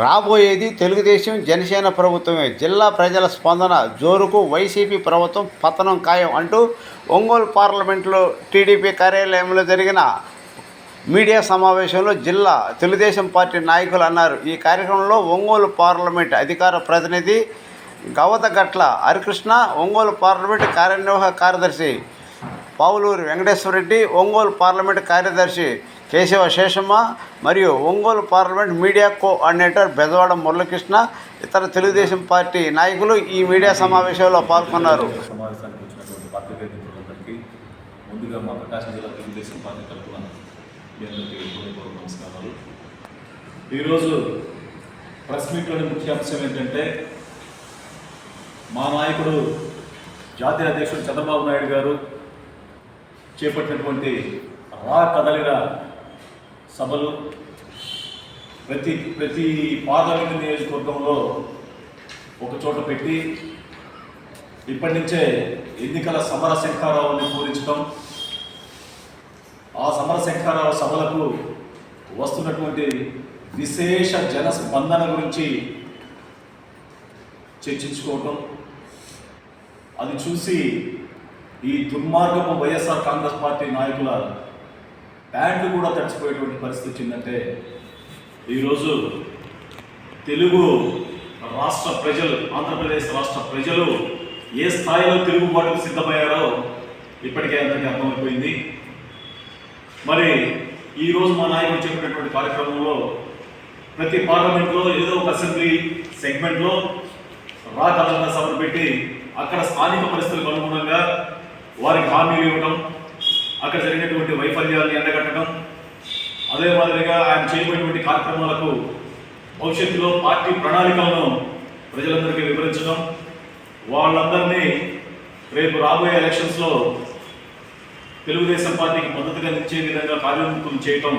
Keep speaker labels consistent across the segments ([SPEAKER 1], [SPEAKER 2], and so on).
[SPEAKER 1] రాబోయేది తెలుగుదేశం జనసేన ప్రభుత్వమే. జిల్లా ప్రజల స్పందన జోరుకు వైసీపీ ప్రభుత్వం పతనం ఖాయం అంటూ ఒంగోలు పార్లమెంటులో టీడీపీ కార్యాలయంలో జరిగిన మీడియా సమావేశంలో జిల్లా తెలుగుదేశం పార్టీ నాయకులు అన్నారు. ఈ కార్యక్రమంలో ఒంగోలు పార్లమెంట్ అధికార ప్రతినిధి గవతగట్ల హరికృష్ణ, ఒంగోలు పార్లమెంట్ కార్యనిర్వాహక కార్యదర్శి పావులూరి వెంకటేశ్వరరెడ్డి, ఒంగోలు పార్లమెంట్ కార్యదర్శి కేశవ శేషమ్మ మరియు Ongole parliament media coordinator Bezawada Muralikrishna, ఇతర తెలుగుదేశం పార్టీ నాయకులు ఈ మీడియా సమావేశంలో పాల్గొన్నారు.
[SPEAKER 2] ముందుగా మా ప్రకాశం జిల్లా తెలుగుదేశం పార్టీ తరఫున మీ అందరికీ హృదయపూర్వక నమస్కారాలు. ఈరోజు ప్రెస్ మీట్లోని ముఖ్య అంశం ఏంటంటే, మా నాయకుడు జాతీయ అధ్యక్షుడు చంద్రబాబు నాయుడు గారు చేపట్టినటువంటి రా కదలిన సభలు ప్రతి పార్లమెంటు నియోజకవర్గంలో ఒక చోట పెట్టి ఇప్పటి నుంచే ఎన్నికల సమర శంఖారావాన్ని పూరించడం, ఆ సమర శంఖారావ సభలకు వస్తున్నటువంటి విశేష జన స్పందన గురించి చర్చించుకోవటం, అది చూసి ఈ దుర్మార్గపు వైఎస్ఆర్ కాంగ్రెస్ పార్టీ నాయకుల ప్యాంట్లు కూడా తడిచిపోయేటువంటి పరిస్థితి వచ్చిందంటే, ఈరోజు తెలుగు రాష్ట్ర ప్రజలు, ఆంధ్రప్రదేశ్ రాష్ట్ర ప్రజలు ఏ స్థాయిలో తిరుగుబాటుకు సిద్ధమయ్యారో ఇప్పటికే అందరికీ అర్థమైపోయింది. మరి ఈరోజు మా నాయకుడు చెప్పినటువంటి కార్యక్రమంలో ప్రతి పార్లమెంట్లో ఏదో ఒక అసెంబ్లీ సెగ్మెంట్లో రా కదలిన సభలు పెట్టి అక్కడ స్థానిక పరిస్థితులకు అనుగుణంగా వారికి హామీలు ఇవ్వడం, అక్కడ జరిగినటువంటి వైఫల్యాన్ని ఎండగట్టడం, అదే మాదిరిగా ఆయన చేయబడినటువంటి కార్యక్రమాలకు భవిష్యత్తులో పార్టీ ప్రణాళికలను ప్రజలందరికీ వివరించడం, వాళ్ళందరినీ రేపు రాబోయే ఎలక్షన్స్లో తెలుగుదేశం పార్టీకి మద్దతుగా నిచ్చే విధంగా కార్యోన్ముఖులు చేయటం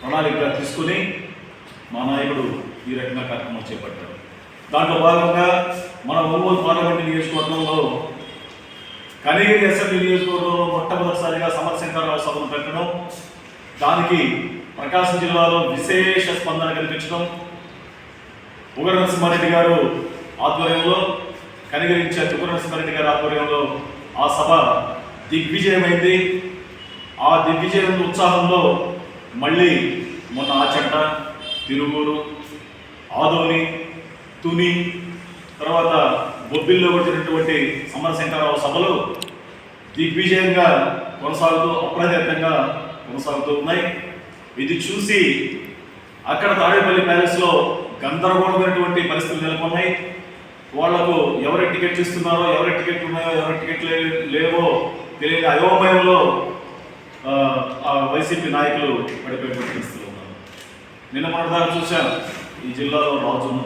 [SPEAKER 2] ప్రణాళికగా తీసుకుని మా నాయకుడు ఈ రకంగా కార్యక్రమం చేపట్టారు. దాంట్లో భాగంగా మన ఒంగోలు పార్లమెంటు నియోజకవర్గంలో కనిగిరి అసెంబ్లీ నియోజకవర్గంలో మొట్టమొదటిసారిగా సమర శంఖారావ సభను పెట్టడం, దానికి ప్రకాశం జిల్లాలో విశేష స్పందన కల్పించడం, ఉగ్ర నరసింహారెడ్డి గారు ఆధ్వర్యంలో, కనిగిరి ఇన్ఛార్జ్ ఉగ్ర నరసింహారెడ్డి గారి ఆధ్వర్యంలో ఆ సభ దిగ్విజయమైంది. ఆ దిగ్విజయం ఉత్సాహంలో మళ్ళీ మొన్న ఆచంట, తిరువూరు, ఆదోని, తుని, తర్వాత బొబ్బిల్లో వచ్చినటువంటి సమర శంఖారావ సభలు దిగ్విజయంగా అప్రయత్నంగా కొనసాగుతూ ఉన్నాయి. ఇది చూసి అక్కడ తాడేపల్లి ప్యాలెస్లో గందరగోళమైనటువంటి పరిస్థితులు నెలకొన్నాయి. వాళ్లకు ఎవరి టికెట్ ఇస్తున్నారో, ఎవరి టికెట్ ఉన్నాయో, ఎవరి టికెట్ లేవో తెలియని అయోమయంలో వైసీపీ నాయకులు పడిపోయినటువంటి పరిస్థితులు ఉన్నారు. నిన్న మొన్నటిదాకా చూశాను, ఈ జిల్లాలో రాజును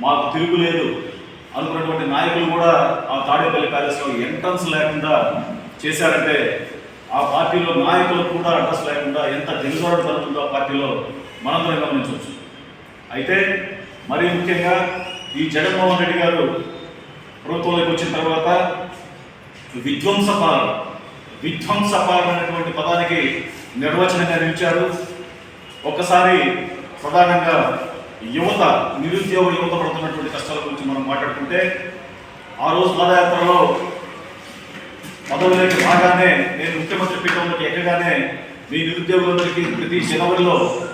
[SPEAKER 2] మాకు తిరుగులేదు అనుకున్నటువంటి నాయకులు కూడా ఆ తాడేపల్లి ప్యాలెస్లో ఎంట్రన్స్ లేకుండా చేశారంటే, ఆ పార్టీలో నాయకులకు కూడా అడ్రస్ లేకుండా ఎంత దిగుదోడు జరుగుతుందో ఆ పార్టీలో మనందరం గమనించవచ్చు. అయితే మరీ ముఖ్యంగా ఈ జగన్మోహన్ రెడ్డి గారు ప్రభుత్వంలోకి వచ్చిన తర్వాత విధ్వంసపాలన అనేటువంటి పదానికి నిర్వచనంగా నిలిచారు. ఒక్కసారి ప్రధానంగా నిరుద్యోగ యువత పడుతున్నటువంటి కష్టాల గురించి మనం మాట్లాడుకుంటే, ఆ రోజు పాదయాత్రలో పదవులోకి రాగానే, నేను ముఖ్యమంత్రి పీఠంలోకి ఎక్కగానే మీ నిరుద్యోగులందరికీ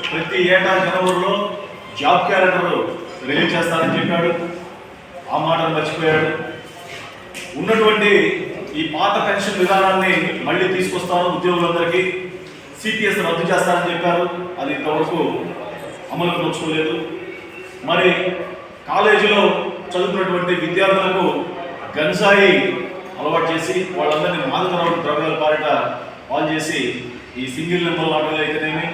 [SPEAKER 2] ప్రతి ఏటా జనవరిలో జాబ్ క్యాలెండర్ రిలీజ్ చేస్తానని చెప్పాడు. ఆ మాటను మర్చిపోయాడు. ఉన్నటువంటి ఈ పాత పెన్షన్ విధానాన్ని మళ్ళీ తీసుకొస్తాను ఉద్యోగులందరికీ, సిపిఎస్ రద్దు చేస్తానని చెప్పారు. అది ఇంతవరకు అమలుకు నోచుకోలేదు. మరి కాలేజీలో చదువుతున్నటువంటి విద్యార్థులకు గంజాయి అలవాటు చేసి వాళ్ళందరినీ మాదక ద్రవ్యాల పాలిట పాలు చేసి ఈ సింగిల్ నెంబర్ ఆటలు అయితేనేమి,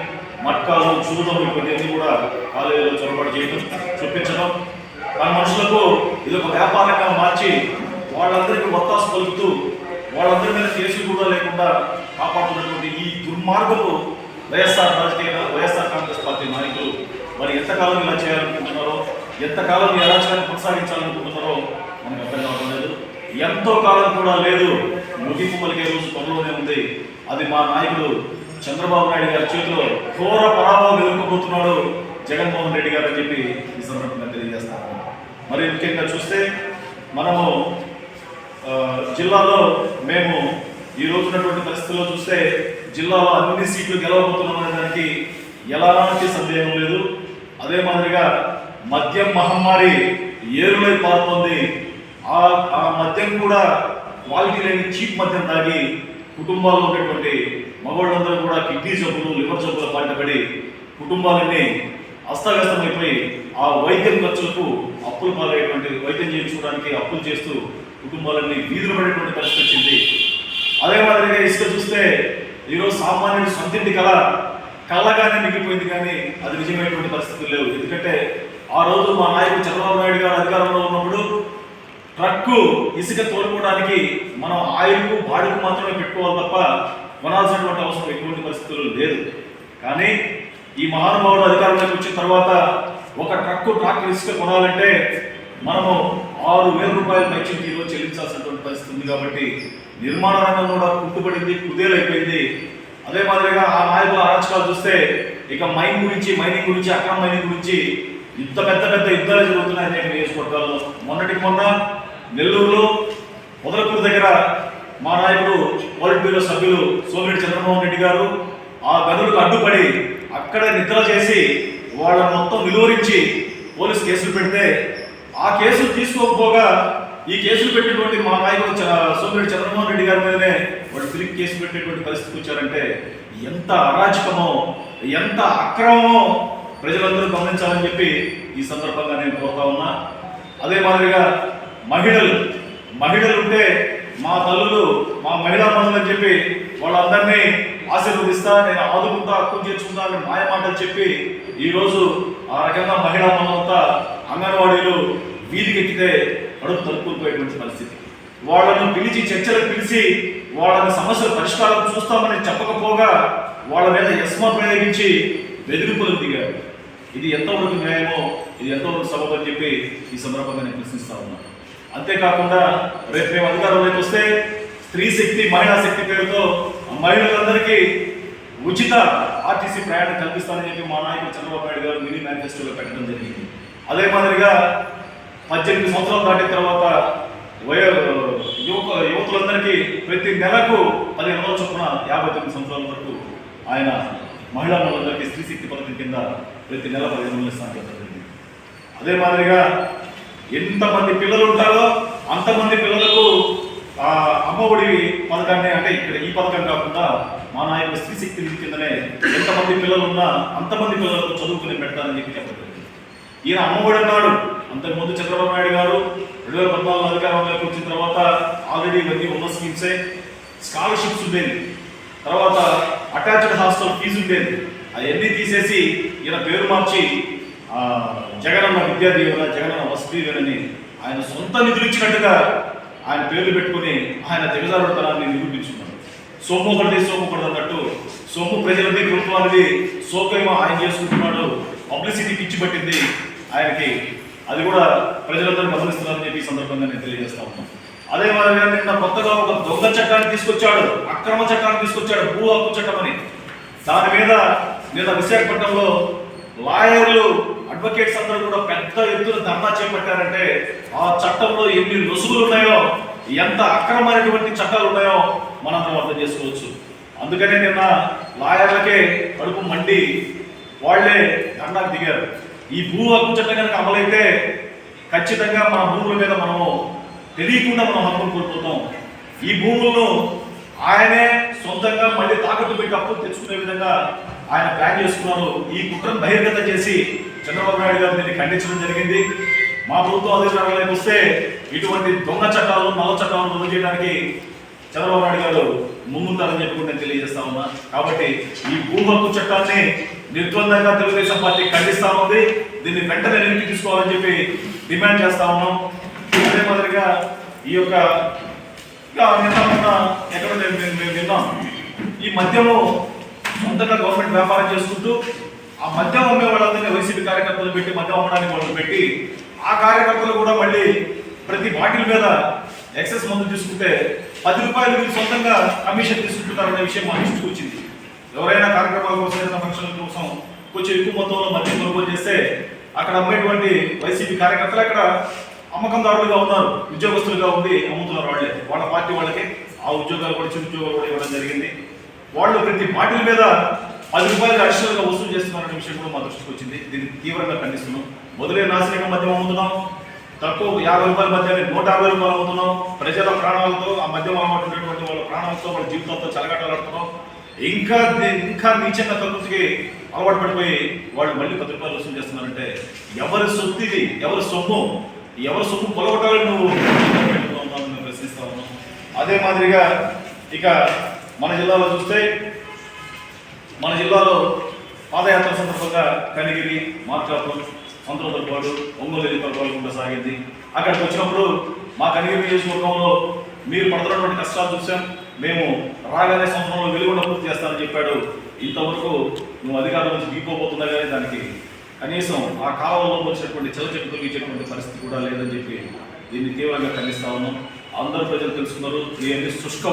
[SPEAKER 2] మట్కాలు, చూడడం, ఇవన్నీ కూడా కాలేజీలో చొరబాటు చేయడం, చూపించడం, మన మనుషులకు ఇది ఒక వ్యాపారంగా మార్చి వాళ్ళందరికీ ఒత్తాసు పలుకుతూ వాళ్ళందరి మీద కేసులు కూడా లేకుండా కాపాడుతున్నటువంటి ఈ దుర్మార్గపు వైఎస్ఆర్ కాంగ్రెస్ పార్టీ నాయకులు మరి ఎంతకాలం ఇలా చేయాలనుకుంటున్నారో, ఎంతకాలం ఈ అరాచకాన్ని కొనసాగించాలనుకుంటున్నారో మనకు అర్థం కావడం లేదు. ఎంతో కాలం కూడా లేదు, ముగింపు పలికే రోజు త్వరలోనే ఉంది. అది మా నాయకుడు చంద్రబాబు నాయుడు గారి చేతిలో ఘోర పరాభవం ఎదుర్కోబోతున్నాడు. జగన్మోహన్ రెడ్డి గారు అని చెప్పి ఈ సందర్భంగా తెలియజేస్తాను. మరి ముఖ్యంగా చూస్తే మనము జిల్లాలో మేము ఈ రోజున్నటువంటి పరిస్థితుల్లో చూస్తే జిల్లాలో అన్ని సీట్లు గెలవబోతున్నాం అనే దానికి ఎలాంటి సందేహం లేదు. అదే మాదిరిగా మద్యం మహమ్మారి ఏరులై పారుతోంది. ఆ మద్యం కూడా క్వాలిటీ లేని చీప్ మద్యం తాగి కుటుంబాల్లో ఉన్నటువంటి మగవాళ్ళందరూ కూడా కిడ్నీ జబ్బులు, లివర్ జబ్బుల పాటుపడి కుటుంబాలన్నీ అస్తవ్యస్తమైపోయి ఆ వైద్యం ఖర్చులకు అప్పులు పాలయ్యేటువంటి, వైద్యం చేయించుకోవడానికి అప్పులు చేస్తూ కుటుంబాలన్నీ వీధులు పడేటువంటి పరిస్థితి వచ్చింది. అదే మాదిరిగా ఇసుక చూస్తే ఈరోజు సామాన్యుడు సొంతింటి కళ్ళగానే మిగిలిపోయింది, కానీ అది నిజమైనటువంటి పరిస్థితులు లేవు. ఎందుకంటే ఆ రోజు మా నాయకుడు చంద్రబాబు నాయుడు గారు అధికారంలో ఉన్నప్పుడు ట్రక్కు ఇసుక తోలుకోవడానికి మనం ఆయిల్కు బాడుకు మాత్రమే పెట్టుకోవాలి తప్ప కొనాల్సినటువంటి అవసరం ఎటువంటి పరిస్థితులు లేదు. కానీ ఈ మహానుభావుడు అధికారంలోకి వచ్చిన తర్వాత ఒక ట్రాక్టర్ ఇసుక కొనాలంటే మనము 6,000 రూపాయల పైచికి ఈరోజు చెల్లించాల్సినటువంటి పరిస్థితి ఉంది. కాబట్టి నిర్మాణ రంగం కూడా కుట్టుబడింది, కుదేలైపోయింది. అదే మాదిరిగా ఆ నాయకుల అరాచకాలు చూస్తే ఇక మైనింగ్ గురించి అక్రమ మైనింగ్ గురించి పెద్ద యుద్ధాలు జరుగుతున్నాయి అనేక నియోజకవర్గాల్లో. మొన్నటికి మొన్న నెల్లూరులో మొదలకూరు దగ్గర మా నాయకుడు పోలిట్ బ్యూరో సభ్యులు సోమిరెడ్డి చంద్రమోహన్ రెడ్డి గారు ఆ గనులకు అడ్డుపడి అక్కడ నిద్ర చేసి వాళ్ళని మొత్తం నిలువరించి పోలీసు కేసులు పెడితే ఆ కేసులు తీసుకోకపోగా ఈ కేసులు పెట్టినటువంటి మా నాయకుడు సోమిరెడ్డి చంద్రమోహన్ రెడ్డి గారి మీదనే వాళ్ళు తిరిగి కేసు పెట్టేటువంటి పరిస్థితికి వచ్చారంటే ఎంత అరాచకమో, ఎంత అక్రమమో ప్రజలందరూ గమనించాలని చెప్పి ఈ సందర్భంగా నేను కోరుతా ఉన్నా. అదే మాదిరిగా మహిళలు ఉంటే మా తల్లులు, మా మహిళా మనులు అని చెప్పి వాళ్ళందరినీ ఆశీర్వదిస్తా, నేను ఆదుకుంటా, హక్కు చేర్చుకుంటా అని మాయమాటలు చెప్పి ఈరోజు ఆ రకంగా మహిళా మనులంతా అంగన్వాడీలు వీధికెక్కితే కడుపు తలుపుకుపోయేటువంటి పరిస్థితి. వాళ్ళను పిలిచి చర్చలకు పిలిచి వాళ్ళని సమస్యల పరిష్కారం చూస్తామని చెప్పకపోగా వాళ్ళ మీద యస్మ ప్రయోగించి బెదిరింపులకు దిగారు. ఇది ఎంతవరకు న్యాయమో, ఇది ఎంతవరకు సబబు అని చెప్పి ఈ సందర్భంగా నేను ప్రశ్నిస్తా ఉన్నాను. అంతేకాకుండా రేపు మేము అధికారంలోకి వస్తే స్త్రీ శక్తి, మహిళా శక్తి పేరుతో మహిళలందరికీ ఉచిత ఆర్టీసీ ప్రయాణం కల్పిస్తానని చెప్పి మా నాయకుడు చంద్రబాబు నాయుడు గారు మినీ మేనిఫెస్టోలో పెట్టడం జరిగింది. అదే మాదిరిగా 18 సంవత్సరాలు దాటిన తర్వాత యువతులందరికీ ప్రతి నెలకు 15 చొప్పున 59 సంవత్సరాల వరకు ఆయన మహిళా మనులందరికీ స్త్రీ శక్తి పథకం కింద ప్రతి నెల 15 ఇస్తాను జరిగింది. అదే మాదిరిగా ఎంతమంది పిల్లలు ఉంటారో అంతమంది పిల్లలకు అమ్మఒడి పథకాన్ని, అంటే ఇక్కడ ఈ పథకం కాకుండా మా నాయకుడు స్త్రీ శక్తి నిధి కిందనే ఎంతమంది పిల్లలు ఉన్నా అంతమంది పిల్లలకు చదువుకుని పెడతానని చెప్పి చెప్పబడింది. ఈయన అమ్మఒడి అన్నాడు. అంతకుముందు చంద్రబాబు నాయుడు గారు 2014 అధికారంలోకి వచ్చిన తర్వాత ఆల్రెడీ ఇవన్నీ ఉన్న స్కీమ్సే. స్కాలర్షిప్స్ ఉండేది, తర్వాత అటాచ్డ్ హాస్టల్ ఫీజు ఉండేది, అవన్నీ తీసేసి ఈయన పేరు మార్చి జగనన్న విద్యా దీవెన, జగనన్న వసతి దీవెనని ఆయన సొంత నిధులు ఇచ్చినట్టుగా ఆయన పేర్లు పెట్టుకుని ఆయన దిగజారుడుతనాన్ని నిరూపించుకున్నాడు. సొమ్ము ఒకటి అన్నట్టు సొమ్ము ప్రజలది, ప్రభుత్వానికి సోకేమో ఆయన చేసుకుంటున్నాడు. పబ్లిసిటీ పిచ్చి పట్టింది ఆయనకి. అది కూడా ప్రజలందరూ గమనిస్తున్నారని చెప్పి ఈ సందర్భంగా నేను తెలియజేస్తా ఉన్నాను. అదే మాదిరిగా నిన్న కొత్తగా ఒక దొంగ చట్టాన్ని తీసుకొచ్చాడు, అక్రమ చట్టాన్ని తీసుకొచ్చాడు, భూ హక్కు చట్టం అని. దాని మీద నిన్న విశాఖపట్నంలో లాయర్లు, అడ్వకేట్స్ అందరూ కూడా పెద్ద ఎత్తున ధర్నా చేపట్టారంటే ఆ చట్టంలో ఎన్ని లొసుగులు ఉన్నాయో, ఎంత అక్రమమైనటువంటి చట్టాలు ఉన్నాయో మనందరం అర్థం చేసుకోవచ్చు. అందుకనే నిన్న లాయర్లకే కడుపు మండి వాళ్లే ధర్నాకు దిగారు. ఈ భూ హక్కు చట్టం కనుక అమలైతే ఖచ్చితంగా మన భూముల మీద మనము తెలియకుండా మనం హక్కును కోల్పోతాం. ఈ భూములను ఆయనే సొంతంగా మళ్ళీ తాకట్టు పెట్టి అప్పులు తెచ్చుకునే విధంగా ఆయన ప్లాన్ చేసుకున్నారు. ఈ కుట్రను బహిర్గతం చేసి చంద్రబాబు నాయుడు గారు దీన్ని ఖండించడం జరిగింది. మా ప్రభుత్వం అధికారంలోకి వస్తే ఇటువంటి దొంగ చట్టాలు, నల్ల చట్టాలను రద్దు చేయడానికి చంద్రబాబు నాయుడు గారు ముందుంటారని చెప్పి నేను తెలియజేస్తా ఉన్నా. కాబట్టి ఈ భూ హక్కు చట్టాన్ని నిర్ద్వందంగా తెలుగుదేశం పార్టీ ఖండిస్తా ఉంది. దీన్ని వెంటనే వెనక్కి తీసుకోవాలని చెప్పి డిమాండ్ చేస్తా ఉన్నాం. అదే మాదిరిగా ఈ యొక్క ఎక్కడ మేము విన్నాం, ఈ మద్యము సొంతంగా గవర్నమెంట్ వ్యాపారం చేసుకుంటూ ఆ మద్యం అమ్మే వాళ్ళందరినీ వైసీపీ కార్యకర్తలు పెట్టి మద్యం అమ్మడానికి వాళ్ళు పెట్టి ఆ కార్యకర్తలు కూడా మళ్ళీ ప్రతి బాటిల్ మీద ఎక్సెస్ మందు తీసుకుంటే 10 రూపాయలు వీళ్ళు సొంతంగా కమిషన్ తీసుకుంటున్నారనే విషయం మా దృష్టికి వచ్చింది. ఎవరైనా కార్యక్రమాల కోసం, ఏదైనా ఫంక్షన్ల కోసం కొంచెం ఎక్కువ మొత్తంలో మద్యం కొనుగోలు చేస్తే అక్కడ అమ్మేటువంటి వైసీపీ కార్యకర్తలు అక్కడ అమ్మకందారులుగా ఉన్నారు, ఉద్యోగస్తులుగా ఉండి అమ్ముతున్నారు. వాళ్ళ పార్టీ వాళ్ళకి ఆ ఉద్యోగాలు కూడా చిన్న ఉద్యోగాలు కూడా ఇవ్వడం జరిగింది. వాళ్ళు ప్రతి బాటిల్ మీద 10 రూపాయలు అడిషనల్గా వసూలు చేస్తున్నారనే విషయం కూడా మా దృష్టికి వచ్చింది. దీన్ని తీవ్రంగా ఖండిస్తున్నాం. మొదలే నాసిరకం మద్యం అమ్ముతున్నాం, తక్కువ 50 రూపాయల మధ్యాన్ని 150 రూపాయలు అమ్ముతున్నాం. ప్రజల ప్రాణాలతో, ఆ మద్యం అలవాటు ఉన్నటువంటి వాళ్ళ ప్రాణాలతో, వాళ్ళ జీవితాలతో చెలగాటలాడుతున్నాం. ఇంకా నీచంగా తగ్గుతుకి అలవాటు పడిపోయి వాళ్ళు మళ్ళీ 10 రూపాయలు వసూలు చేస్తున్నారంటే ఎవరి సొత్తు ఇది? ఎవరి సొమ్ము పొలగొట్టాలని నువ్వు ప్రశ్నిస్తా ఉన్నాం. అదే మాదిరిగా ఇక మన జిల్లాలో చూస్తే, మన జిల్లాలో పాదయాత్ర సందర్భంగా కనిగిరి, మార్కాపురం, సంతోషపాడు, ఒంగోలు ఎన్నికలు కూడా సాగింది. అక్కడికి వచ్చినప్పుడు మా కనిగిరి నియోజకవర్గంలో మీరు పడుతున్నటువంటి కష్టాలు చూసాం. మేము రాగానే సంవత్సరంలో వెలుగుండ పూర్తి చేస్తానని చెప్పాడు. ఇంతవరకు నువ్వు అధికారుల నుంచి దిగిపోతున్నా కానీ దానికి కనీసం ఆ కాలంలో వచ్చినటువంటి చెలచెట్టు తొలగించేటువంటి పరిస్థితి కూడా లేదని చెప్పి దీన్ని తీవ్రంగా ఖండిస్తా ఉన్నాం. అందరూ ప్రజలు తెలుసుకున్నారు. ఇవన్నీ శుష్క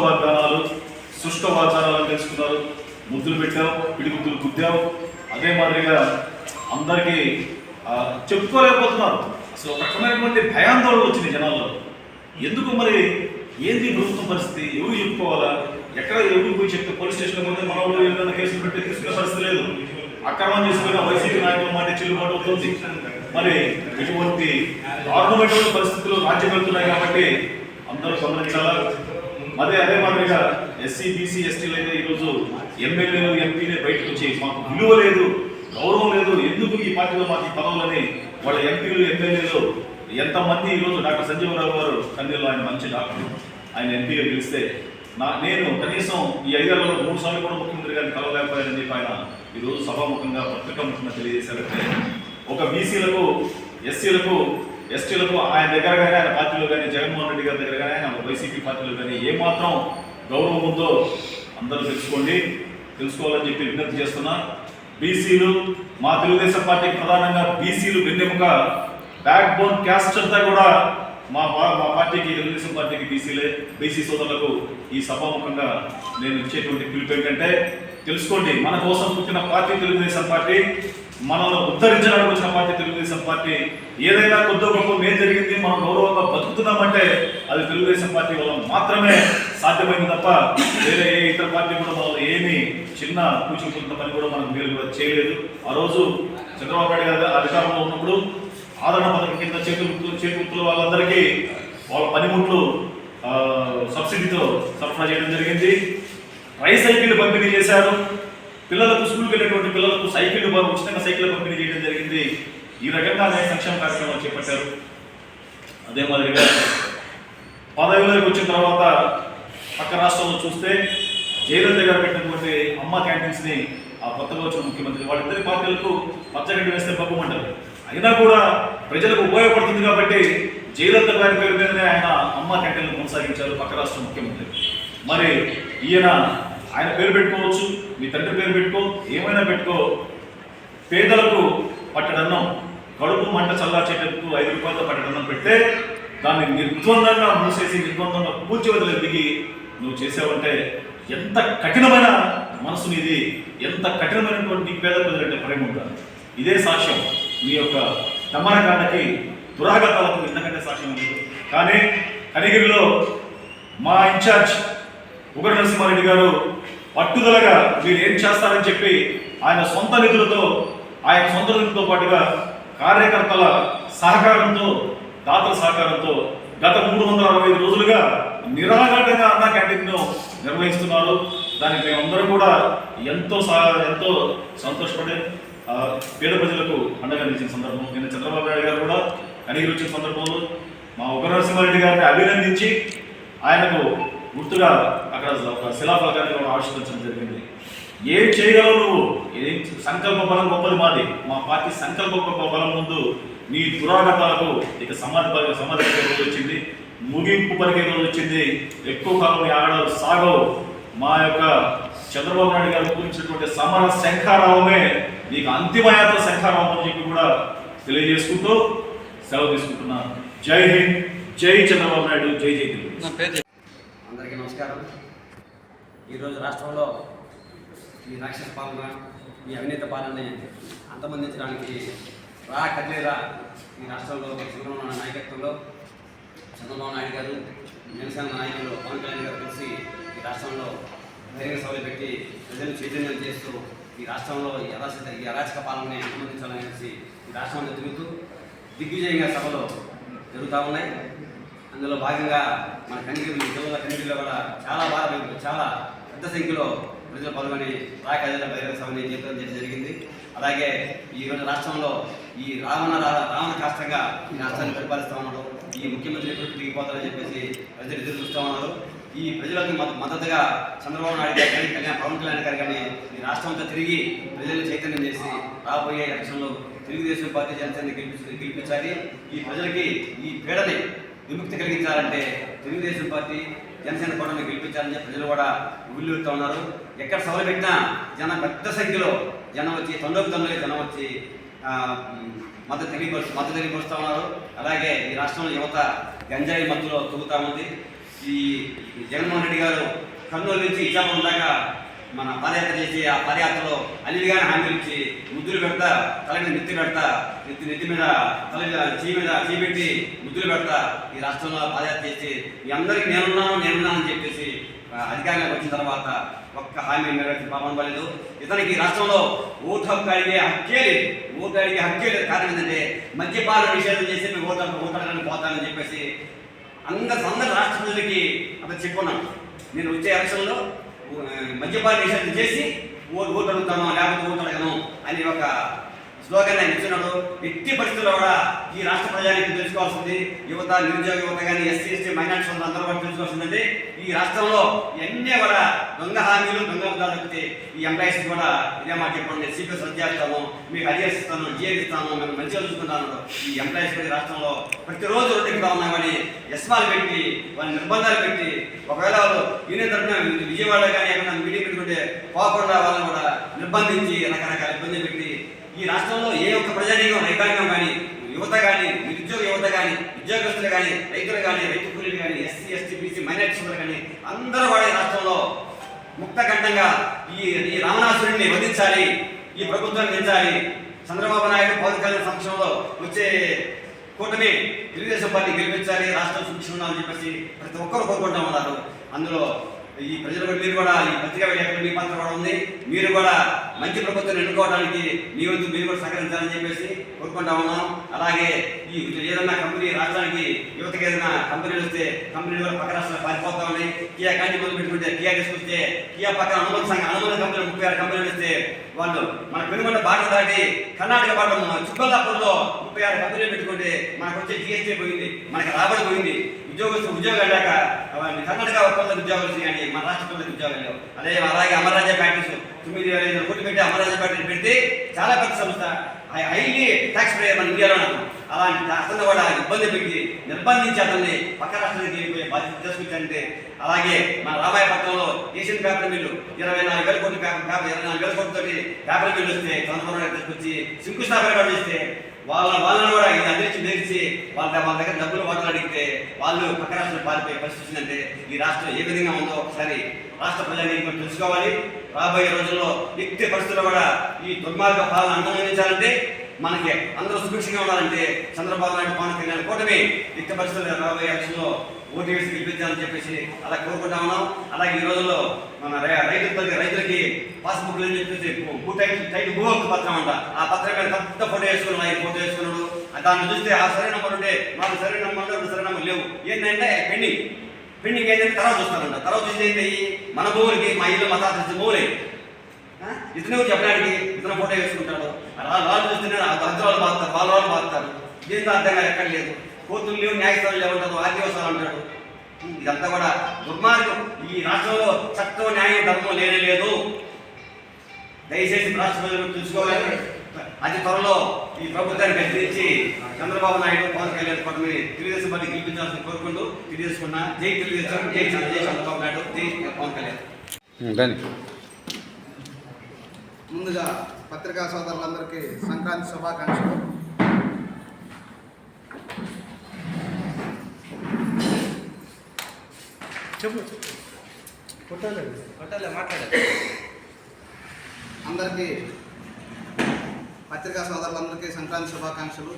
[SPEAKER 2] వాగ్దానాలను తెలుసుకున్నారు. ముద్దులు పెట్టావు, పిడిగుద్దులు గుద్దావు. అదే మాదిరిగా అందరికీ చెప్పుకోలేకపోతున్నారు. అసలు ఒక రకమైనటువంటి భయాందోళన వచ్చింది జనాల్లో. ఎందుకు మరి ఏంది ప్రభుత్వం పరిస్థితి? ఎవరు చెప్పుకోవాలా? ఎక్కడ ఎవరు పోయి చెప్తే పోలీస్ స్టేషన్లో పోతే మన వాళ్ళు ఏదైనా కేసులు పెట్టి తీసుకునే పరిస్థితి లేదు. అక్రమం చేసుకున్న వైసీపీ నాయకుల మాట చెల్లుబాటు అవుతుంది. మరి ఇటువంటి దారుణమైనటువంటి పరిస్థితులు రాజ్యం వెళ్తున్నాయి కాబట్టి అందరూ గమనించాలా. అదే మాదిరిగా ఎస్సీ, బీసీ, ఎస్టీలు అయితే ఈరోజు ఎమ్మెల్యేలు, ఎంపీలే బయటకు వచ్చి మాకు విలువ లేదు, గౌరవం లేదు, ఎందుకు ఈ పార్టీలో మాకు ఈ పదవులని వాళ్ళ ఎంపీలు, ఎమ్మెల్యేలు ఎంతమంది ఈరోజు డాక్టర్ సంజీవరావు గారు కన్నీళ్ళు, ఆయన మంచి డాక్టర్, ఆయన ఎంపీగా గెలిస్తే నేను కనీసం ఈ 5 ఏళ్లలో 3 సార్లు కూడా ముఖ్యమంత్రి గారిని కలవలేకపోయానని చెప్పి ఆయన ఈరోజు సభాముఖంగా పత్రికాముఖంగా తెలియజేశారంటే ఒక బీసీలకు, ఎస్సీలకు, ఎస్టీలకు ఆయన దగ్గర కానీ, ఆయన పార్టీలో కానీ, జగన్మోహన్ రెడ్డి గారి దగ్గర కానీ, ఆయన వైసీపీ పార్టీలో కానీ ఏమాత్రం గౌరవం ఉందో అందరూ తెలుసుకోవాలని చెప్పి విజ్ఞప్తి చేస్తున్నా. బీసీలు, మా తెలుగుదేశం పార్టీకి ప్రధానంగా బీసీలు వెన్నెముక, బ్యాక్ బోన్ క్యాస్ట్ అంతా కూడా మా పార్టీకి, తెలుగుదేశం పార్టీకి బీసీలే. బీసీ సోదరులకు ఈ సభాముఖంగా నేను ఇచ్చేటువంటి పిలుపు ఏంటంటే తెలుసుకోండి, మన కోసం పుట్టిన పార్టీ తెలుగుదేశం పార్టీ, మనల్ని ఉద్ధరించడానికి వచ్చిన పార్టీ తెలుగుదేశం పార్టీ. ఏదైనా కొద్ది గొప్ప మేలు జరిగింది, మనం గౌరవంగా బతుకుతున్నామంటే అది తెలుగుదేశం పార్టీ వల్ల మాత్రమే సాధ్యమైంది తప్ప వేరే ఏ ఇతర పార్టీ కూడా మనం ఏమి చిన్న కూచిపుట్టిన పని కూడా మనం మేలు కూడా చేయలేదు. ఆ రోజు చంద్రబాబు నాయుడు గారు అధికారంలో ఉన్నప్పుడు ఆదరణ పథకం కింద చేకూర్తుల వాళ్ళందరికీ వాళ్ళ పనిముట్లు సబ్సిడీతో సరఫరా చేయడం జరిగింది. ట్రైసైకిల్ పంపిణీ చేశారు. పిల్లలకు, స్కూల్కి వెళ్ళేటువంటి పిల్లలకు ఉచితంగా సైకిల్ పంపిణీ చేయడం జరిగింది. ఈ రకంగా అనేక సంక్షేమ కార్యక్రమాలు చేపట్టారు. అదే మాదిరిగా పదవిలోకి వచ్చిన తర్వాత పక్క రాష్ట్రంలో చూస్తే జయలలిత గారు పెట్టినటువంటి అమ్మ క్యాంటీన్స్ని ఆ కొత్తగా వచ్చిన ముఖ్యమంత్రి వాళ్ళిద్దరి పార్టీలకు పచ్చగడ్డి వేస్తే పప్పుమంటారు. అయినా కూడా ప్రజలకు ఉపయోగపడుతుంది కాబట్టి జయలలిత గారి పేరు మీదనే ఆయన అమ్మ క్యాంటీన్లు కొనసాగించారు పక్క రాష్ట్ర ముఖ్యమంత్రి. మరి ఆయన పేరు పెట్టుకోవచ్చు, మీ తండ్రి పేరు పెట్టుకో, ఏమైనా పెట్టుకో. పేదలకు పట్టడన్నం, కడుపు మంట చల్లార్చేటందుకు 5 రూపాయలతో పట్టడన్నం పెడితే దాన్ని నిర్ద్వందంగా మూసేసి నిర్ద్వందంగా కూర్చోవదలు దిగి నువ్వు చేసావంటే ఎంత కఠినమైన మనసు నీది, ఎంత కఠినమైనటువంటి పేద ప్రజలంటే ప్రేమ ఉండాలి. ఇదే సాక్ష్యం మీ యొక్క దమనకాండకి, దురాఘాతాలకు ఇంతకంటే సాక్ష్యం లేదు. కానీ కనిగిరిలో మా ఇన్ఛార్జ్ ఉగ్ర నరసింహారెడ్డి గారు పట్టుదలగా మీరు ఏం చేస్తారని చెప్పి ఆయన సొంత నిధులతో పాటుగా కార్యకర్తల సహకారంతో, దాతల సహకారంతో గత 365 రోజులుగా నిరాఘాటంగా అన్న క్యాంటీన్ను నిర్వహిస్తున్నారు. దానికి మేమందరూ కూడా ఎంతో సంతోషపడే పేద ప్రజలకు అండగా నిలిచిన సందర్భం. నిన్న చంద్రబాబు నాయుడు గారు కూడా కనిగిరి వచ్చిన సందర్భంలో మా ఉగ్ర నరసింహారెడ్డి గారిని అభినందించి ఆయనకు గుర్తుగా అక్కడ ఒక శిలాఫలకాన్ని కూడా ఆవిష్కరించడం జరిగింది. ఏం చేయగలవు నువ్వు? ఏం సంకల్ప బలం గొప్పది మాది. మా పార్టీ సంకల్ప బలం ముందు నీ దురాఘాతాలకు ఇక సమాధి పలికే రోజు వచ్చింది, ముగింపు పలికే రోజు వచ్చింది. ఎక్కువ కాలం ఈ ఆగడాలు సాగవు. మా యొక్క చంద్రబాబు నాయుడు గారు గురించినటువంటి సమర శంఖారావమే నీకు అంతిమయాత్ర శంఖారావం అని చెప్పి కూడా తెలియజేసుకుంటూ సెలవు తీసుకుంటున్నాను. జై హింద్, జై చంద్రబాబు నాయుడు, జై జై తెలుగు.
[SPEAKER 3] అందరికీ నమస్కారం. ఈరోజు రాష్ట్రంలో ఈ రాక్షస పాలన ఈ అవినీతి పాలనని అంతమొందించడానికి కదిలేరా ఈ రాష్ట్రంలో చంద్రబాబు నాయకత్వంలో చంద్రబాబు నాయుడు గారు, జనసేన నాయకులు పవన్ కళ్యాణ్ గారు కలిసి ఈ రాష్ట్రంలో బహిరంగ సభలు పెట్టి ప్రజలు చైతన్యం చేస్తూ ఈ రాష్ట్రంలో ఈ అరాచక పాలనని అంతమొందించాలనేసి ఈ రాష్ట్రంలో తిరుగుతూ దిగ్విజయంగా సభలు జరుగుతూ ఉన్నాయి. అందులో భాగంగా మన కనిగిరి జిల్లా కనిగిరిలో కూడా చాలా పెద్ద సంఖ్యలో ప్రజలు పాల్గొని రాకజల బహిరంగ సభని చేయడం జరిగింది. అలాగే ఈరోజు రాష్ట్రంలో ఈ రావణ కాష్టంగా ఈ రాష్ట్రాన్ని పరిపాలిస్తూ ఉన్నారు. ఈ ముఖ్యమంత్రి ఎప్పుడు తిరిగిపోతారని చెప్పేసి ప్రజలు ఎదురు చూస్తూ ఉన్నారు. ఈ ప్రజలకు మద్దతుగా చంద్రబాబు నాయుడు గారు కానీ పవన్ కళ్యాణ్ గారు కానీ ఈ రాష్ట్రం అంతా తిరిగి ప్రజలను చైతన్యం చేసి రాబోయే ఎలక్షన్లో తెలుగుదేశం పార్టీ జనసేన గెలిపించాలి. ఈ ప్రజలకి ఈ పీడని విముక్తి కలిగించాలంటే తెలుగుదేశం పార్టీ జనసేన కూడా గెలిపించాలని చెప్పి ప్రజలు కూడా ఊళ్ళూరుతూ ఉన్నారు. ఎక్కడ సభలు పెట్టినా పెద్ద సంఖ్యలో జనం వచ్చి తొందరగా జనం వచ్చి మద్దతు తెలియపరుస్తూ ఉన్నారు. అలాగే ఈ రాష్ట్రంలో యువత గంజాయి మత్తులో తూగుతూ ఉంది. ఈ జగన్మోహన్ రెడ్డి గారు కర్నూలు నుంచి ఇచ్చాపురం దాకా మన పాదయాత్ర చేసి ఆ పాదయాత్రలో అల్లిగానే హామీలు ఇచ్చి ముద్దులు పెడతా, తల మీద నెత్తి పెడతా, నెత్తి మీద తల మీద చేపెట్టి ముద్దులు పెడతా ఈ రాష్ట్రంలో పాదయాత్ర చేసి మీ అందరికీ నేనున్నానని చెప్పేసి అధికారంలోకి వచ్చిన తర్వాత ఒక్క హామీ నెరవేర్చిన పాపం పడలేదు. ఇతనికి రాష్ట్రంలో ఓటు అడిగే హక్కే లేదు. కారణం ఏంటంటే మద్యపాన నిషేధం చేసి మేము ఓటాడడానికి పోతానని చెప్పేసి అందరు రాష్ట్ర ప్రజలకి అతను చెప్పుకున్నాను. నేను వచ్చే ఎలక్షన్లో మద్యపాన నిషేధం చేసి ఓటు అడుగుతాను, లేకపోతే ఓటు అడగను అని ఒక స్లోగన్ ఆయన ఇచ్చినాడు. ఎట్టి పరిస్థితుల్లో కూడా ఈ రాష్ట్ర ప్రజానికి తెలుసుకోవాల్సింది, యువత, నిరుద్యోగ యువత కానీ, ఎస్సీ ఎస్టీ మైనార్టీ అందరూ కూడా తెలుసుకోవాల్సిందంటే ఈ రాష్ట్రంలో ఇవన్నీ కూడా దొంగ హామీలు, దొంగ ముద్దాలు తప్పితే ఈ ఎంప్లాయీస్ కూడా ఇదే మాట చెప్పండి, సిపిఎస్ రద్దు చేస్తాము, మీకు అడిగేస్ ఇస్తాను, జిఎస్ ఇస్తాను, మేము మంచిగా చూసుకుంటాను. ఈ ఎంప్లాయీస్ కూడా రాష్ట్రంలో ప్రతిరోజు రోడ్డుగా ఉన్నా కానీ ఎస్మాలు పెట్టి వాళ్ళ నిర్బంధాలు పెట్టి ఒకవేళ వాళ్ళు యూనియన్ తరఫున విజయవాడ కానీ ఎక్కడ మీటింగ్ పెట్టుకుంటే పోకుండా వాళ్ళని కూడా నిర్బంధించి రకరకాల ఇబ్బంది పెట్టి ఈ రాష్ట్రంలో ఏ ఒక్క ప్రజానీకం, రైతాంగం కానీ, యువత కానీ, నిరుద్యోగ యువత కానీ, ఉద్యోగస్తులు కానీ, రైతులు కానీ, రైతు కూలీలు కానీ, ఎస్సీ ఎస్టీ బీసీ మైనార్టీ సోదరులు కానీ అందరూ కూడా ఈ రాష్ట్రంలో ముక్తకంఠంగా ఈ రావణాసురుడిని వధించాలి, ఈ ప్రభుత్వాన్ని పెంచాలి. చంద్రబాబు నాయుడు, పవన్ కళ్యాణ్ సమక్షంలో వచ్చే కూటమి తెలుగుదేశం పార్టీ గెలిపించాలి, రాష్ట్రం సుభిక్షంగా అని చెప్పేసి ప్రతి ఒక్కరు కోరుకుంటూ ఉన్నారు. అందులో ఈ ప్రజలు మీరు కూడా ఈ పత్రికా విలేకరులు మీ పాత్ర కూడా ఉంది. మీరు కూడా మంచి ప్రభుత్వాన్ని ఎన్నుకోవడానికి మీ వంతు మీరు కూడా సహకరించాలని చెప్పేసి కోరుకుంటా ఉన్నాం. అలాగే ఈ ఏదైనా కంపెనీ రాష్ట్రానికి యువతకి ఏదైనా కంపెనీలు వస్తే కంపెనీలు కూడా పక్క రాష్ట్రాలు పారిపోతా ఉన్నాయి. కియా కానీ మొదలు పెట్టుకుంటే కియా తీసుకొస్తే కియా పక్కన అనుబంధ కంపెనీ 36 కంపెనీలు వస్తే వాళ్ళు మన పెనుగొండ బాట దాటి కర్ణాటక బాట చిక్కల్లాపూర్లో 36 కంపెనీలు పెట్టుకుంటే మనకు వచ్చే జిఎస్టీ పోయింది, మనకి రాబడి పోయింది. ఉద్యోగాలు లేక కర్ణాటక ఒప్పంద ఉద్యోగాలు కానీ మన రాష్ట్ర పిల్లలకి ఉద్యోగాలు లేవు. అలాగే అమర్రాజా ఫ్యాక్టరీస్ 9,500 కోట్లు పెట్టి అమర్రాజా ఫ్యాక్టరీ పెడితే చాలా పెద్ద సంస్థ, హైలీ ట్యాక్స్ పేయర్ మన ఇండియాలో ఉన్నాం. అలాంటి అతను కూడా ఇబ్బంది పెట్టి నిర్బంధించి అతన్ని పక్క రాష్ట్రానికి వెళ్ళిపోయే బాధ్యత తీసుకొచ్చారంటే అలాగే మన రామాయపట్నంలో ఏషియన్ పేపర్ మిల్లు 24,000 కోట్లు 24,000 కోట్లతో పేపర్ మిల్లు వస్తే చంద్రబాబు తీసుకొచ్చి శంకుస్థాపన చేస్తే వాళ్ళని కూడా ఇది అందించి బెదిరించి వాళ్ళ దగ్గర డబ్బులు వాటలు అడిగితే వాళ్ళు పక్క రాష్ట్రాలు పారిపోయే పరిస్థితి వచ్చిందంటే ఈ రాష్ట్రం ఏ విధంగా ఉందో ఒకసారి రాష్ట్ర ప్రజానికి తెలుసుకోవాలి. రాబోయే రోజుల్లో ఎట్టి పరిస్థితుల్లో కూడా ఈ దుర్మార్గ పాలన అంతమొందించాలంటే మనకి అందరూ సుభిక్షంగా ఉండాలంటే చంద్రబాబు నాయుడు, పవన్ కళ్యాణ్ కూటమి ఎట్టి పరిస్థితుల్లో రాబోయే ఎలక్షన్లో ఓటు వేసి గెలిపించాలని చెప్పేసి అలా కోరుకుంటా ఉన్నాం. అలాగే ఈ రోజుల్లో మన రైతులకి పాస్బుక్లు అని చెప్పేసి టైట్ భూ హక్కు పత్రం అంట, ఆ పత్రం మీద పెద్ద ఫోటో వేసుకున్నాడు, ఆయన ఫోటో వేసుకున్నాడు. దాన్ని చూస్తే ఆ సరైన నంబర్ ఉంటే మాకు సరైన నంబర్ సరైన నంబర్ లేవు. ఏంటంటే పెండింగ్ ఏంటంటే తర్వాత చూస్తారంట. తర్వాత చూస్తే ఏంటి, మన భూములకి మా ఇల్లు మా తాత భూములే ఇతను చెప్పడానికి ఇతను ఫోటో వేసుకుంటాడు. వాళ్ళు చూస్తేనే అద్దరాలు బాగుతారు, వాళ్ళు బాగుతారు. దీంతో అర్థంగా ఎక్కడ లేదు. కోర్టులు లేవు, న్యాయస్థానాలు లేవుంటారు, ఆదివాసాలు అంటాడు. ఇదంతా కూడా దుర్మార్గం. ఈ రాష్ట్రంలో చట్టం, న్యాయం, ధర్మం లేనే లేదు. దయచేసి రాష్ట్ర ప్రజలు తెలుసుకోవాలి. అతి త్వరలో ఈ ప్రభుత్వాన్ని గెలిపించి చంద్రబాబు నాయుడు, పవన్ కళ్యాణ్ కూటమి తెలుగుదేశం పార్టీ గెలిపించాల్సిన కోరుకుంటూ తెలియజేసుకున్నా. జై తెలుగుదేశం, జై చంద్రబాబు నాయుడు, జై పవన్ కళ్యాణ్.
[SPEAKER 4] ముందుగా పత్రికా సోదరులందరికీ సంక్రాంతి శుభాకాంక్షలు.
[SPEAKER 3] మాట్లాడాలి.
[SPEAKER 4] అందరికీ పత్రికా సోదరులందరికీ సంక్రాంతి శుభాకాంక్షలు.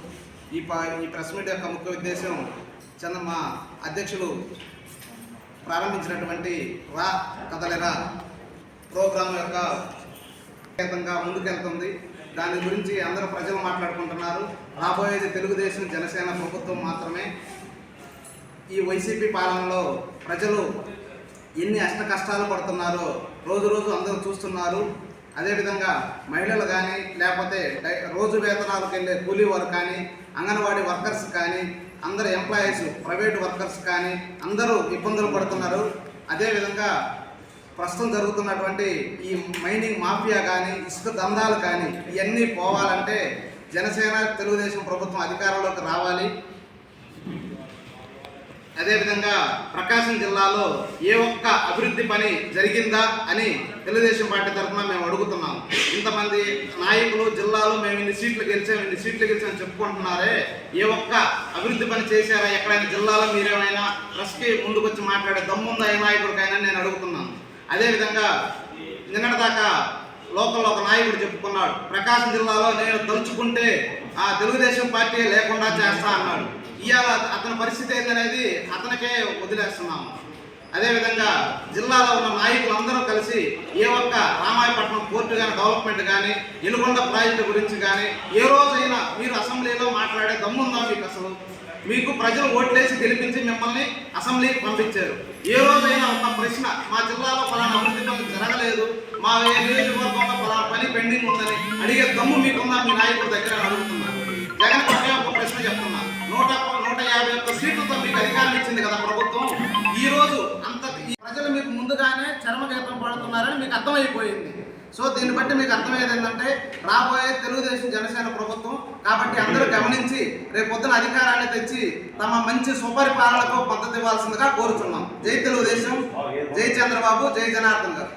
[SPEAKER 4] ఈ ప్రెస్ మీట్ యొక్క ముఖ్య ఉద్దేశం మా అధ్యక్షులు ప్రారంభించినటువంటి రా కదలిరా ప్రోగ్రాం యొక్క విధంగా ముందుకెళ్తుంది. దాని గురించి అందరూ ప్రజలు మాట్లాడుకుంటున్నారు. రాబోయేది తెలుగుదేశం జనసేన ప్రభుత్వం మాత్రమే. ఈ వైసీపీ పాలనలో ప్రజలు ఎన్ని అష్ట కష్టాలు పడుతున్నారో రోజు రోజు అందరూ చూస్తున్నారు. అదేవిధంగా మహిళలు కానీ, లేకపోతే రోజు వేతనాలకు వెళ్ళే కూలీ వారు కానీ, అంగన్వాడీ వర్కర్స్ కానీ, అందరు ఎంప్లాయీస్, ప్రైవేట్ వర్కర్స్ కానీ అందరూ ఇబ్బందులు పడుతున్నారు. అదేవిధంగా ప్రస్తుతం జరుగుతున్నటువంటి ఈ మైనింగ్ మాఫియా కానీ, ఇసుక దందాలు కానీ ఇవన్నీ పోవాలంటే జనసేన తెలుగుదేశం ప్రభుత్వం అధికారంలోకి రావాలి. అదేవిధంగా ప్రకాశం జిల్లాలో ఏ ఒక్క అభివృద్ధి పని జరిగిందా అని తెలుగుదేశం పార్టీ తరఫున మేము అడుగుతున్నాం. ఇంతమంది నాయకులు జిల్లాలో మేము ఇన్ని సీట్లు గెలిచామని చెప్పుకుంటున్నారే, ఏ ఒక్క అభివృద్ధి పని చేశారా ఎక్కడైనా జిల్లాలో? మీరేమైనా ప్రెస్కి ముందుకు వచ్చి మాట్లాడే దమ్ముందా ఏ నాయకుడికైనా నేను అడుగుతున్నాను. అదేవిధంగా నిన్నటిదాకా లోకల్లో ఒక నాయకుడు చెప్పుకున్నాడు, ప్రకాశం జిల్లాలో నేను తలుచుకుంటే ఆ తెలుగుదేశం పార్టీ లేకుండా చేస్తా అన్నాడు. ఇవాళ అతని పరిస్థితి ఏంటనేది అతనికే వదిలేస్తున్నాము. అదేవిధంగా జిల్లాలో ఉన్న నాయకులందరూ కలిసి ఏ ఒక్క రామాయపట్నం పోర్టు కానీ, డెవలప్మెంట్ కానీ, ఎలుగొండ ప్రాజెక్టు గురించి కానీ ఏ రోజైనా మీరు అసెంబ్లీలో మాట్లాడే దమ్ముందా మీకు? అసలు మీకు ప్రజలు ఓట్లేసి గెలిపించి మిమ్మల్ని అసెంబ్లీకి పంపించారు. ఏ రోజైనా ఒక ప్రశ్న మా జిల్లాలో ఫలానా అభివృద్ధి పనులు జరగలేదు, మా నియోజకవర్గంలో ఫలానా పని పెండింగ్ ఉందని అడిగే దమ్ము మీకుందా మీ నాయకుడి దగ్గర అడుగుతున్నారు. జగన్ ఒకే ఒక ప్రశ్న చెప్తున్నా, 151 సీట్లతో మీకు అధికారం ఇచ్చింది కదా ప్రభుత్వం. ఈ రోజు ప్రజలు మీకు ముందుగానే చర్మగీతం పడుతున్నారని మీకు అర్థమైపోయింది. సో దీన్ని బట్టి మీకు అర్థమయ్యేది ఏంటంటే రాబోయే తెలుగుదేశం జనసేన ప్రభుత్వం. కాబట్టి అందరూ గమనించి రేపొద్దున అధికారాన్ని తెచ్చి తమ మంచి సుపరిపాలనకు మద్దతు ఇవ్వాల్సిందిగా కోరుతున్నాం. జై తెలుగుదేశం, జై చంద్రబాబు, జై జనార్దన్ గారు.